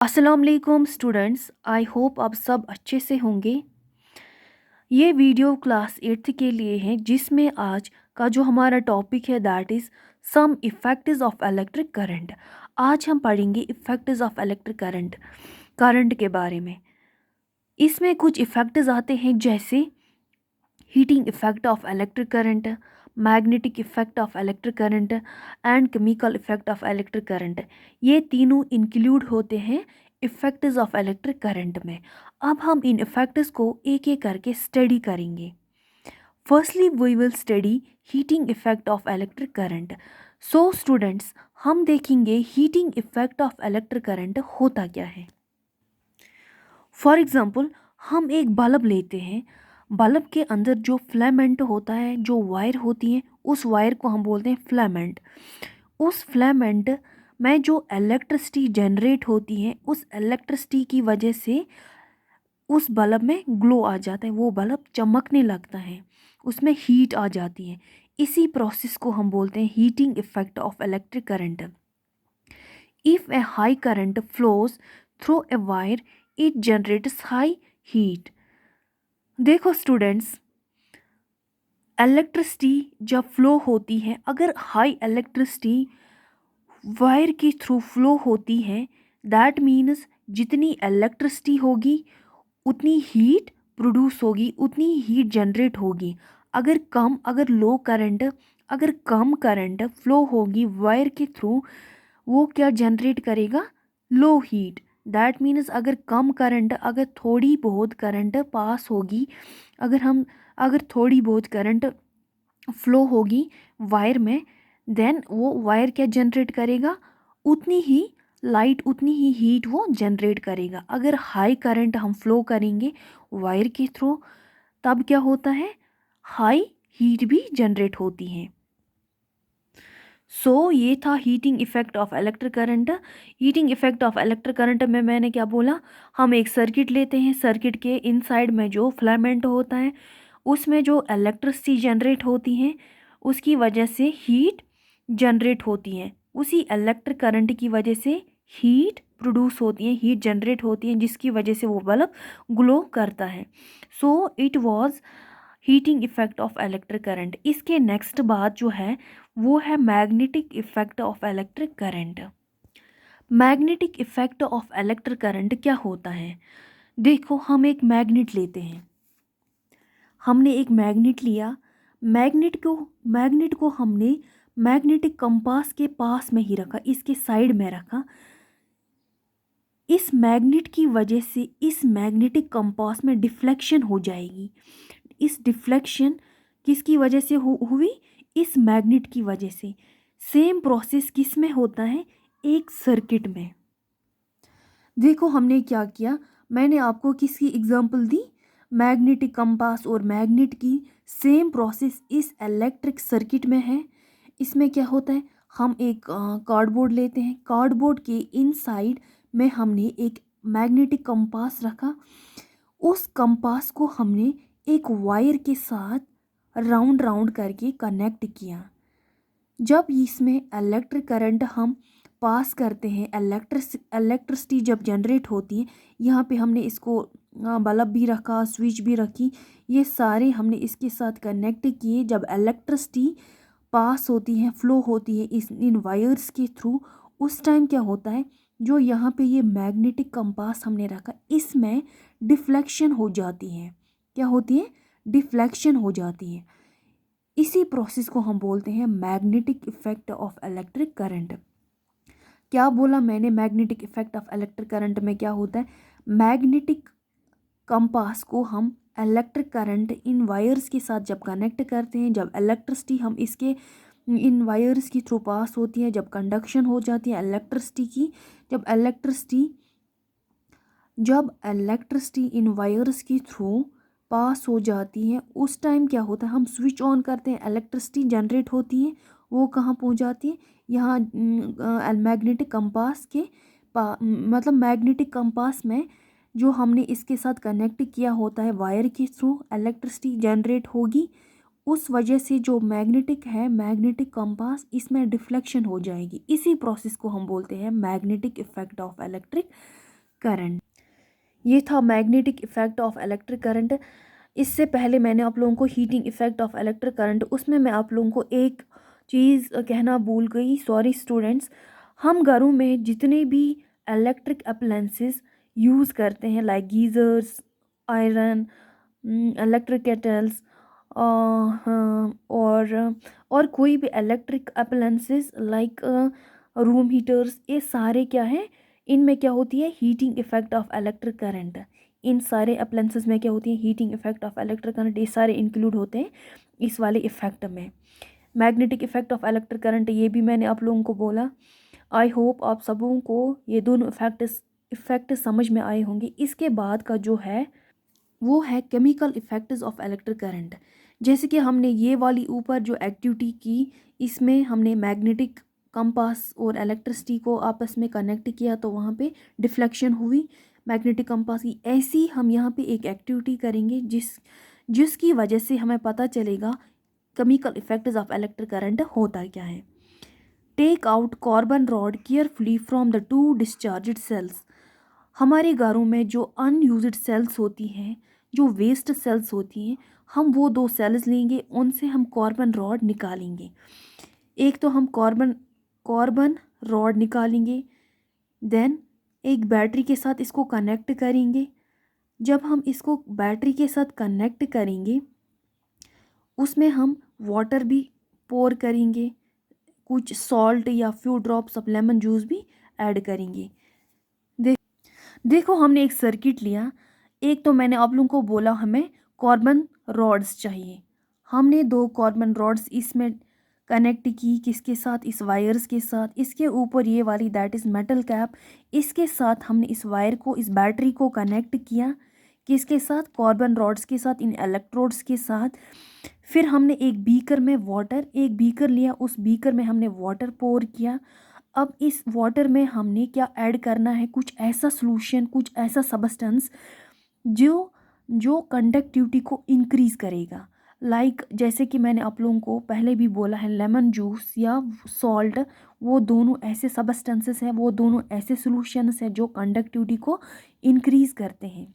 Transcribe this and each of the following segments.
अस्सलाम वालेकुम students, I hope आप सब अच्छे से होंगे। ये वीडियो क्लास 8th के लिए है जिसमें आज का जो हमारा टॉपिक है that is some effects of electric current. आज हम पढ़ेंगे इफ़ेक्ट्स ऑफ इलेक्ट्रिक करंट के बारे में। इसमें कुछ इफ़ेक्ट्स आते हैं जैसे heating effect of electric current, magnetic effect of electric current and chemical effect of electric current. ये तीनों इंक्लूड होते हैं इफ़ेक्ट्स ऑफ इलेक्ट्रिक करंट में। अब हम इन इफ़ेक्ट्स को एक एक करके स्टडी करेंगे। Firstly we will study heating effect of electric current. So students, हम देखेंगे heating effect of electric current होता क्या है। फॉर एग्ज़ाम्पल, हम एक बल्ब लेते हैं। बल्ब के अंदर जो फिलामेंट होता है, जो वायर होती है, उस वायर को हम बोलते हैं फिलामेंट। उस फिलामेंट में जो इलेक्ट्रिसिटी जनरेट होती है, उस इलेक्ट्रिसिटी की वजह से उस बल्ब में ग्लो आ जाता है, वो बल्ब चमकने लगता है, उसमें हीट आ जाती है। इसी प्रोसेस को हम बोलते हैं heating effect of electric current. If A high current flows through a wire, it generates high heat. देखो स्टूडेंट्स, इलेक्ट्रिसिटी जब फ्लो होती है, अगर हाई इलेक्ट्रिसिटी वायर के थ्रू फ्लो होती है, दैट मीन्स जितनी इलेक्ट्रिसिटी होगी उतनी हीट प्रोड्यूस होगी, उतनी हीट जनरेट होगी। अगर कम करंट फ्लो होगी वायर के थ्रू, वो क्या जनरेट करेगा? Low heat. दैट मीन्स अगर थोड़ी बहुत करंट पास होगी, अगर थोड़ी बहुत करंट फ्लो होगी वायर में, देन वो वायर क्या जनरेट करेगा? उतनी ही लाइट, उतनी ही हीट वो जनरेट करेगा। अगर हाई करंट हम फ्लो करेंगे वायर के थ्रू, तब क्या होता है? हाई हीट भी जनरेट होती है। ये था heating effect of electric current. Heating effect of electric current में मैंने क्या बोला? हम एक सर्किट लेते हैं, सर्किट के इनसाइड में जो फिलामेंट होता है, उसमें जो इलेक्ट्रिसिटी जनरेट होती है, उसकी वजह से हीट जनरेट होती है। उसी इलेक्ट्रिक करंट की वजह से हीट प्रोड्यूस होती है, हीट जनरेट होती है, जिसकी वजह से वो बल्ब ग्लो करता है। It was heating effect of electric current. इसके नेक्स्ट बात जो है वो है magnetic effect of electric current. Magnetic effect of electric current क्या होता है? देखो, हम एक मैग्नेट लेते हैं। हमने एक मैग्नेट लिया। मैग्नेट को हमने मैग्नेटिक कंपास के पास में ही रखा, इसके साइड में रखा। इस मैग्नेट की वजह से इस मैग्नेटिक कंपास में डिफ्लेक्शन हो जाएगी। इस डिफ्लेक्शन किसकी वजह से हुई? इस मैग्नेट की वजह से। सेम प्रोसेस किस में होता है? एक सर्किट में। देखो, हमने क्या किया, मैंने आपको किसकी एग्जांपल दी? मैग्नेटिक कंपास और मैग्नेट की। सेम प्रोसेस इस इलेक्ट्रिक सर्किट में है। इसमें क्या होता है? हम एक कार्डबोर्ड लेते हैं, कार्डबोर्ड के इनसाइड में हमने एक मैग्नेटिक कंपास रखा। उस कंपास को हमने एक वायर के साथ राउंड राउंड करके कनेक्ट किया। जब इसमें इलेक्ट्रिक करंट हम पास करते हैं, इलेक्ट्रिसिटी जब जनरेट होती है, यहाँ पे हमने इसको बल्ब भी रखा, स्विच भी रखी, ये सारे हमने इसके साथ कनेक्ट किए। जब इलेक्ट्रिसिटी पास होती है, फ्लो होती है इन वायर्स के थ्रू, उस टाइम क्या होता है? जो यहाँ पे ये मैग्नेटिक कंपास हमने रखा, इसमें डिफ्लेक्शन हो जाती है। क्या होती है? डिफ्लेक्शन हो जाती है। इसी प्रोसेस को हम बोलते हैं magnetic effect of electric current. क्या बोला मैंने? Magnetic effect of electric current में क्या होता है? मैग्नेटिक कंपास को हम इलेक्ट्रिक करंट इन वायर्स के साथ जब कनेक्ट करते हैं, जब इलेक्ट्रिसिटी हम इसके इन वायर्स की थ्रू पास होती है, जब कंडक्शन हो जाती है इलेक्ट्रिसिटी की, जब इलेक्ट्रिसिटी इन वायर्स के थ्रू पास हो जाती है, उस टाइम क्या होता है? हम स्विच ऑन करते हैं, इलेक्ट्रिसिटी जनरेट होती है, वो कहाँ पहुँच जाती है? यहाँ मैग्नेटिक कंपास के मतलब मैग्नेटिक कंपास में जो हमने इसके साथ कनेक्ट किया होता है वायर के थ्रू, इलेक्ट्रिसिटी जनरेट होगी। उस वजह से जो मैग्नेटिक कंपास, इसमें डिफ्लेक्शन हो जाएगी। इसी प्रोसेस को हम बोलते हैं magnetic effect of electric current. ये था magnetic effect of electric current. इससे पहले मैंने आप लोगों को heating effect of electric current, उसमें मैं आप लोगों को एक चीज़ कहना भूल गई, सॉरी स्टूडेंट्स। हम घरों में जितने भी इलेक्ट्रिक अप्लायंसेस यूज़ करते हैं like geysers, iron, electric kettles, और कोई भी electric appliances like room heaters, ये सारे क्या है, इनमें क्या होती है heating effect of electric current. इन सारे अप्लायंसेस में क्या होती है heating effect of electric current, ये सारे इंक्लूड होते हैं इस वाले इफेक्ट में। Magnetic effect of electric current ये भी मैंने आप लोगों को बोला। आई होप आप सबों को ये दोनों इफेक्ट समझ में आए होंगे। इसके बाद का जो है वो है chemical effects of electric current. जैसे कि हमने ये वाली ऊपर जो एक्टिविटी की, इसमें हमने मैग्नेटिक कंपास और इलेक्ट्रिसिटी को आपस में कनेक्ट किया तो वहाँ पे डिफ्लेक्शन हुई मैग्नेटिक कंपास की। ऐसी हम यहाँ पे एक एक्टिविटी करेंगे जिसकी वजह से हमें पता चलेगा chemical effects of electric current होता क्या है। Take out carbon rod carefully from the two discharged cells. हमारे घरों में जो अनयूज्ड सेल्स होती हैं, जो वेस्ट सेल्स होती हैं, हम वो दो सेल्स लेंगे, उनसे हम कार्बन रॉड निकालेंगे। एक तो हम कार्बन रॉड निकालेंगे, देन एक बैटरी के साथ इसको कनेक्ट करेंगे। जब हम इसको बैटरी के साथ कनेक्ट करेंगे उसमें हम वाटर भी पोर करेंगे, कुछ सॉल्ट या few drops of lemon juice भी ऐड करेंगे। देखो हमने एक सर्किट लिया। एक तो मैंने आप लोगों को बोला हमें कार्बन रॉड्स चाहिए। हमने दो कार्बन रॉड्स इसमें कनेक्ट की, किसके साथ, इस वायर्स के साथ। इसके ऊपर ये वाली दैट इज़ मेटल कैप, इसके साथ हमने इस वायर को, इस बैटरी को कनेक्ट किया, किसके साथ, कार्बन रॉड्स के साथ, इन इलेक्ट्रोड्स के साथ। फिर हमने एक बीकर में वाटर, एक बीकर लिया, उस बीकर में हमने वाटर पोर किया। अब इस वाटर में हमने क्या ऐड करना है, कुछ ऐसा सॉल्यूशन, कुछ ऐसा सब्सटेंस जो जो कंडक्टिविटी को इंक्रीज़ करेगा। लाइक जैसे कि मैंने आप लोगों को पहले भी बोला है, लेमन जूस या सॉल्ट, वो दोनों ऐसे सब्सटेंसेस हैं, वो दोनों ऐसे सॉल्यूशंस हैं जो कंडक्टिविटी को इंक्रीज़ करते हैं।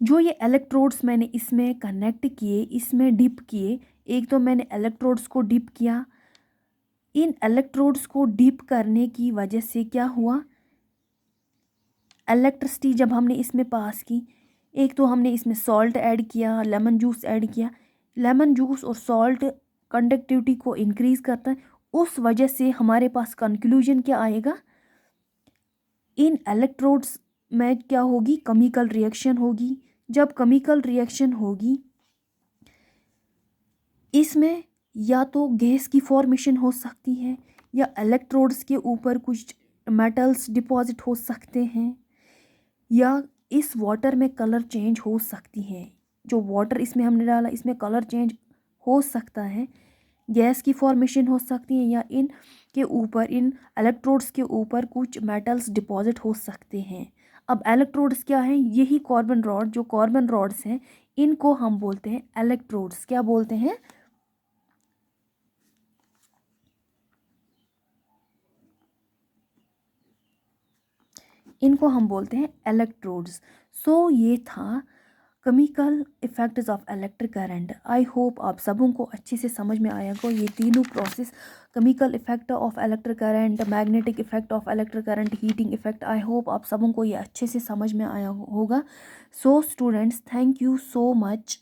जो ये इलेक्ट्रोड्स मैंने इसमें कनेक्ट किए, इसमें डिप किए, एक तो मैंने इलेक्ट्रोड्स को डिप किया। इन इलेक्ट्रोड्स को डिप करने की वजह से क्या हुआ, इलेक्ट्रिसिटी जब हमने इसमें पास की, एक तो हमने इसमें सॉल्ट ऐड किया, लेमन जूस ऐड किया। लेमन जूस और सॉल्ट कंडक्टिविटी को इंक्रीज़ करता है। उस वजह से हमारे पास कंक्लूजन क्या आएगा, इन इलेक्ट्रोड्स में क्या होगी, केमिकल रिएक्शन होगी। जब केमिकल रिएक्शन होगी इसमें या तो गैस की फॉर्मेशन हो सकती है, या इलेक्ट्रोड्स के ऊपर कुछ मेटल्स डिपॉजिट हो सकते हैं, या इस वाटर में कलर चेंज हो सकती है। जो वाटर इसमें हमने डाला इसमें कलर चेंज हो सकता है, गैस की फॉर्मेशन हो सकती है, या इन के ऊपर, इन इलेक्ट्रोड्स के ऊपर कुछ मेटल्स डिपॉजिट हो सकते हैं। अब इलेक्ट्रोड्स क्या हैं, यही कार्बन रॉड, जो कार्बन रॉड्स हैं इनको हम बोलते हैं इलेक्ट्रोड्स। क्या बोलते हैं, इनको हम बोलते हैं इलेक्ट्रोड्स। सो ये था chemical effects of electric current. I hope आप सबों को अच्छे से समझ में आया होगा ये तीनों process, chemical effect of electric current, magnetic effect of electric current, heating effect. I hope आप सबों को ये अच्छे से समझ में आया होगा। So students, thank you so much